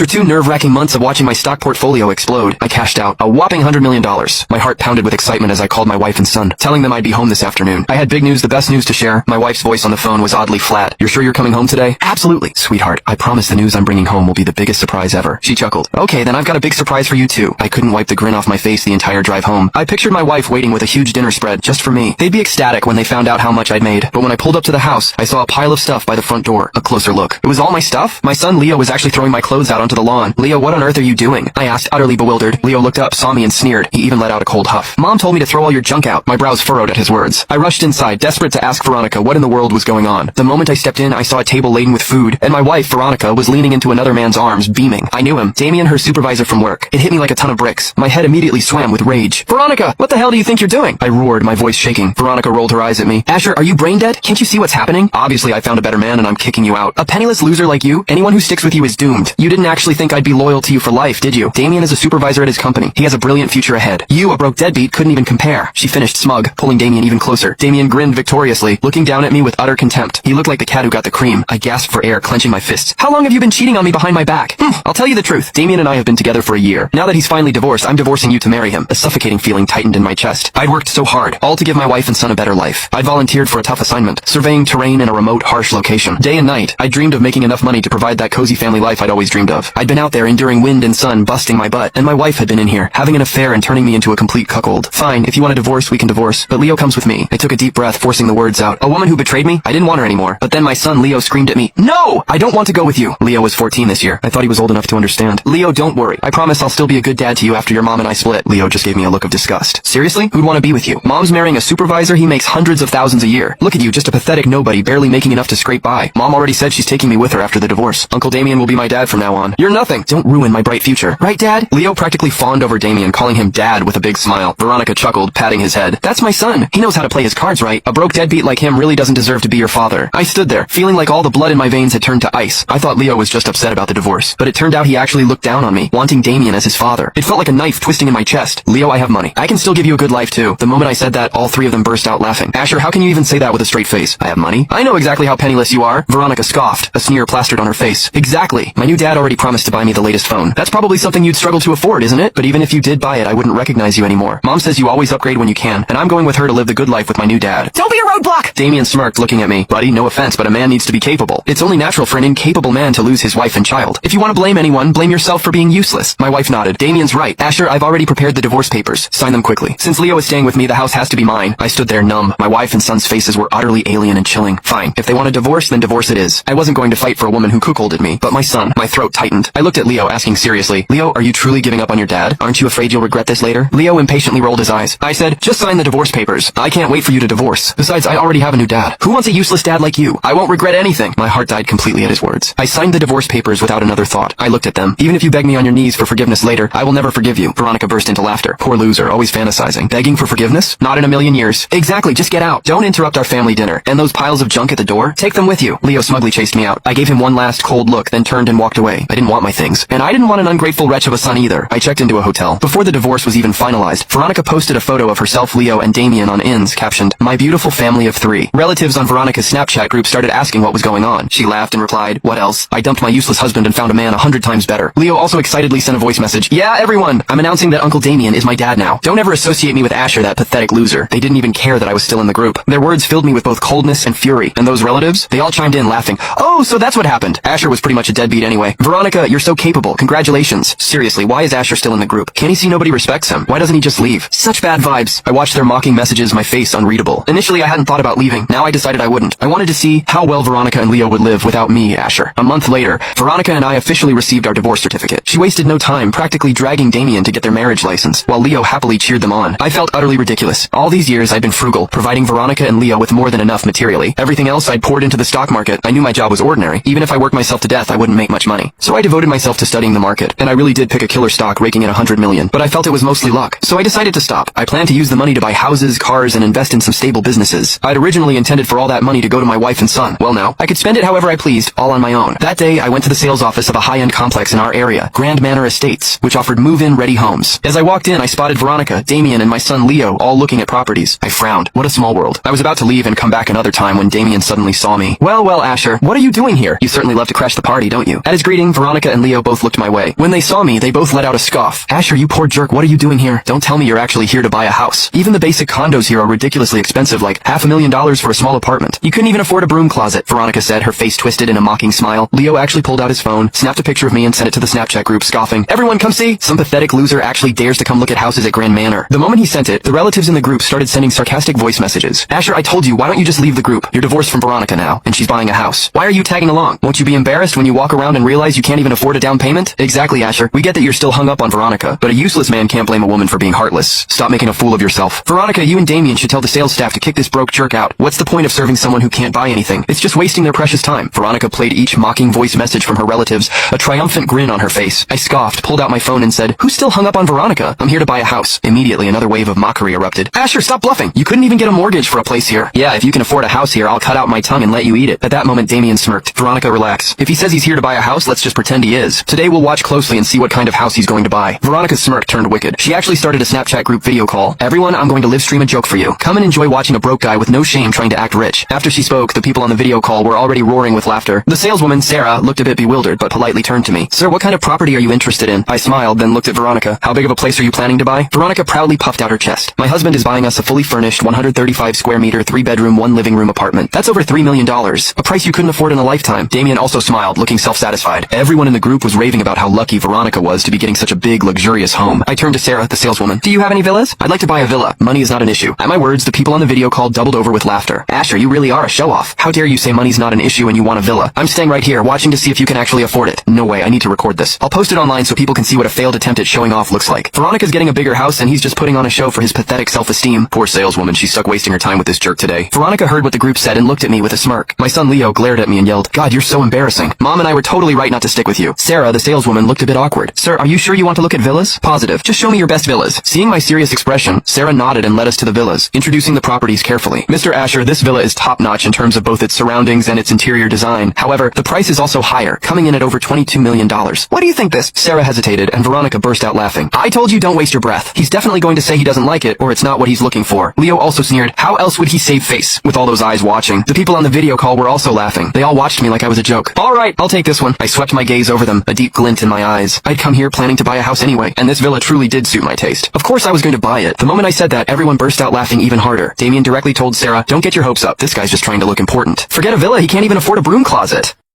After 2 nerve-wracking months of watching my stock portfolio explode, I cashed out a whopping $100 million. My heart pounded with excitement as I called my wife and son, telling them I'd be home this afternoon. I had big news, the best news to share. My wife's voice on the phone was oddly flat. "You're sure you're coming home today?" "Absolutely, sweetheart. I promise the news I'm bringing home will be the biggest surprise ever." She chuckled. "Okay, then I've got a big surprise for you too." I couldn't wipe the grin off my face the entire drive home. I pictured my wife waiting with a huge dinner spread just for me. They'd be ecstatic when they found out how much I'd made. But when I pulled up to the house, I saw a pile of stuff by the front door. A closer look. It was all my stuff? My son Leo was actually throwing my clothes out onto the lawn. "Leo, what on earth are you doing?" I asked, utterly bewildered. Leo looked up, saw me, and sneered. He even let out a cold huff. "Mom told me to throw all your junk out." My brows furrowed at his words. I rushed inside, desperate to ask Veronica what in the world was going on. The moment I stepped in, I saw a table laden with food, and my wife, Veronica, was leaning into another man's arms, beaming. I knew him. Damien, her supervisor from work. It hit me like a ton of bricks. My head immediately swam with rage. "Veronica, what the hell do you think you're doing?" I roared, my voice shaking. Veronica rolled her eyes at me. "Asher, are you brain dead? Can't you see what's happening? Obviously, I found a better man and I'm kicking you out. A penniless loser like you? Anyone who sticks with you is doomed. You didn't actually think I'd be loyal to you for life, did you? Damien is a supervisor at his company. He has a brilliant future ahead. You, a broke deadbeat, couldn't even compare." She finished smug, pulling Damien even closer. Damien grinned victoriously, looking down at me with utter contempt. He looked like the cat who got the cream. I gasped for air, clenching my fists. "How long have you been cheating on me behind my back?" "I'll tell you the truth. Damien and I have been together for a year. Now that he's finally divorced, I'm divorcing you to marry him." A suffocating feeling tightened in my chest. I'd worked so hard, all to give my wife and son a better life. I'd volunteered for a tough assignment, surveying terrain in a remote, harsh location. Day and night, I dreamed of making enough money to provide that cozy family life I'd always dreamed of. I'd been out there enduring wind and sun, busting my butt, and my wife had been in here, having an affair and turning me into a complete cuckold. "Fine, if you want a divorce, we can divorce, but Leo comes with me." I took a deep breath, forcing the words out. "A woman who betrayed me? I didn't want her anymore." But then my son Leo screamed at me, "No! I don't want to go with you." Leo was 14 this year. I thought he was old enough to understand. "Leo, don't worry. I promise I'll still be a good dad to you after your mom and I split." Leo just gave me a look of disgust. "Seriously? Who'd want to be with you? Mom's marrying a supervisor. He makes hundreds of thousands a year. Look at you, just a pathetic nobody, barely making enough to scrape by. Mom already said she's taking me with her after the divorce. Uncle Damien will be my dad from now on." "You're nothing. Don't ruin my bright future. Right, Dad?" Leo practically fawned over Damien, calling him Dad with a big smile. Veronica chuckled, patting his head. "That's my son. He knows how to play his cards right. A broke deadbeat like him really doesn't deserve to be your father." I stood there, feeling like all the blood in my veins had turned to ice. I thought Leo was just upset about the divorce, but it turned out he actually looked down on me, wanting Damien as his father. It felt like a knife twisting in my chest. "Leo, I have money. I can still give you a good life too." The moment I said that, all three of them burst out laughing. "Asher, how can you even say that with a straight face?" "I have money. I know exactly how penniless you are." Veronica scoffed, a sneer plastered on her face. "Exactly. My new dad already promised to buy me the latest phone. That's probably something you'd struggle to afford, isn't it? But even if you did buy it, I wouldn't recognize you anymore. Mom says you always upgrade when you can, and I'm going with her to live the good life with my new dad." "Don't be a roadblock!" Damien smirked, looking at me. "Buddy, no offense, but a man needs to be capable. It's only natural for an incapable man to lose his wife and child. If you want to blame anyone, blame yourself for being useless." My wife nodded. "Damien's right. Asher, I've already prepared the divorce papers. Sign them quickly. Since Leo is staying with me, the house has to be mine." I stood there numb. My wife and son's faces were utterly alien and chilling. Fine. If they want a divorce, then divorce it is. I wasn't going to fight for a woman who cuckolded me, but my son, my throat tightened. I looked at Leo, asking seriously, "Leo, are you truly giving up on your dad? Aren't you afraid you'll regret this later?" Leo impatiently rolled his eyes. I said, "Just sign the divorce papers. I can't wait for you to divorce. Besides, I already have a new dad. Who wants a useless dad like you? I won't regret anything." My heart died completely at his words. I signed the divorce papers without another thought. I looked at them. "Even if you beg me on your knees for forgiveness later, I will never forgive you." Veronica burst into laughter. "Poor loser, always fantasizing. Begging for forgiveness? Not in a million years." "Exactly, just get out. Don't interrupt our family dinner. And those piles of junk at the door? Take them with you." Leo smugly chased me out. I gave him one last cold look, then turned and walked away. I didn't want my things. And I didn't want an ungrateful wretch of a son either. I checked into a hotel. Before the divorce was even finalized, Veronica posted a photo of herself, Leo, and Damien on Ins, captioned, "My beautiful family of 3. Relatives on Veronica's Snapchat group started asking what was going on. She laughed and replied, "What else? I dumped my useless husband and found a man 100 times better." Leo also excitedly sent a voice message. "Yeah, everyone, I'm announcing that Uncle Damien is my dad now. Don't ever associate me with Asher, that pathetic loser." They didn't even care that I was still in the group. Their words filled me with both coldness and fury. And those relatives? They all chimed in laughing. "Oh, so that's what happened. Asher was pretty much a deadbeat anyway. Veronica, you're so capable. Congratulations." Seriously, why is Asher still in the group? Can't he see nobody respects him? Why doesn't he just leave? Such bad vibes. I watched their mocking messages, my face unreadable. Initially, I hadn't thought about leaving. Now I decided I wouldn't. I wanted to see how well Veronica and Leo would live without me, Asher. A month later, Veronica and I officially received our divorce certificate. She wasted no time practically dragging Damien to get their marriage license, while Leo happily cheered them on. I felt utterly ridiculous. All these years I'd been frugal, providing Veronica and Leo with more than enough materially. Everything else I'd poured into the stock market. I knew my job was ordinary. Even if I worked myself to death, I wouldn't make much money. So I devoted myself to studying the market, and I really did pick a killer stock, raking in $100 million. But I felt it was mostly luck, so I decided to stop. I planned to use the money to buy houses, cars, and invest in some stable businesses. I'd originally intended for all that money to go to my wife and son. Well now, I could spend it however I pleased, all on my own. That day, I went to the sales office of a high-end complex in our area, Grand Manor Estates, which offered move-in ready homes. As I walked in, I spotted Veronica, Damien, and my son Leo all looking at properties. I frowned. What a small world. I was about to leave and come back another time when Damien suddenly saw me. Well, Asher, what are you doing here? You certainly love to crash the party, don't you?" At his greeting, Veronica Veronica and Leo both looked my way. When they saw me, they both let out a scoff. Asher, you poor jerk, what are you doing here? Don't tell me you're actually here to buy a house. Even the basic condos here are ridiculously expensive, like $500,000 for a small apartment. You couldn't even afford a broom closet, Veronica said, her face twisted in a mocking smile. Leo actually pulled out his phone, snapped a picture of me and sent it to the Snapchat group, scoffing. Everyone come see! Some pathetic loser actually dares to come look at houses at Grand Manor. The moment he sent it, the relatives in the group started sending sarcastic voice messages. Asher, I told you, why don't you just leave the group? You're divorced from Veronica now, and she's buying a house. Why are you tagging along? Won't you be embarrassed when you walk around and realize you can't even afford a down payment? Exactly, Asher. We get that you're still hung up on Veronica, but a useless man can't blame a woman for being heartless. Stop making a fool of yourself. Veronica, you and Damien should tell the sales staff to kick this broke jerk out. What's the point of serving someone who can't buy anything? It's just wasting their precious time. Veronica played each mocking voice message from her relatives, a triumphant grin on her face. I scoffed, pulled out my phone and said, who's still hung up on Veronica? I'm here to buy a house. Immediately, another wave of mockery erupted. Asher, stop bluffing. You couldn't even get a mortgage for a place here. Yeah, if you can afford a house here, I'll cut out my tongue and let you eat it. At that moment, Damien smirked. Veronica, relax. If he says he's here to buy a house, let's just pretend he is. Today we'll watch closely and see what kind of house he's going to buy. Veronica's smirk turned wicked. She actually started a Snapchat group video call. Everyone, I'm going to live stream a joke for you. Come and enjoy watching a broke guy with no shame trying to act rich. After she spoke, the people on the video call were already roaring with laughter. The saleswoman, Sarah, looked a bit bewildered but politely turned to me. Sir, what kind of property are you interested in? I smiled, then looked at Veronica. How big of a place are you planning to buy? Veronica proudly puffed out her chest. My husband is buying us a fully furnished 135 square meter 3-bedroom 1 living room apartment. That's over $3 million. A price you couldn't afford in a lifetime. Damien also smiled, looking self-satisfied. Everyone in the group was raving about how lucky Veronica was to be getting such a big, luxurious home. I turned to Sarah, the saleswoman. Do you have any villas? I'd like to buy a villa. Money is not an issue. At my words, the people on the video call doubled over with laughter. Asher, you really are a show-off. How dare you say money's not an issue and you want a villa? I'm staying right here, watching to see if you can actually afford it. No way, I need to record this. I'll post it online so people can see what a failed attempt at showing off looks like. Veronica's getting a bigger house and he's just putting on a show for his pathetic self-esteem. Poor saleswoman, she's stuck wasting her time with this jerk today. Veronica heard what the group said and looked at me with a smirk. My son Leo glared at me and yelled, God, you're so embarrassing. Mom and I were totally right not to stick with you. Sarah, the saleswoman, looked a bit awkward. Sir, are you sure you want to look at villas? Positive. Just show me your best villas. Seeing my serious expression, Sarah nodded and led us to the villas, introducing the properties carefully. Mr. Asher, this villa is top-notch in terms of both its surroundings and its interior design. However, the price is also higher, coming in at over $22 million. What do you think this? Sarah hesitated, and Veronica burst out laughing. I told you don't waste your breath. He's definitely going to say he doesn't like it, or it's not what he's looking for. Leo also sneered. How else would he save face? With all those eyes watching. The people on the video call were also laughing. They all watched me like I was a joke. Alright, I'll take this one. I swept my gaze over them, a deep glint in my eyes. I'd come here planning to buy a house anyway, and this villa truly did suit my taste. Of course I was going to buy it. The moment I said that, everyone burst out laughing even harder. Damien directly told Sarah, don't get your hopes up. This guy's just trying to look important. Forget a villa, he can't even afford a broom closet.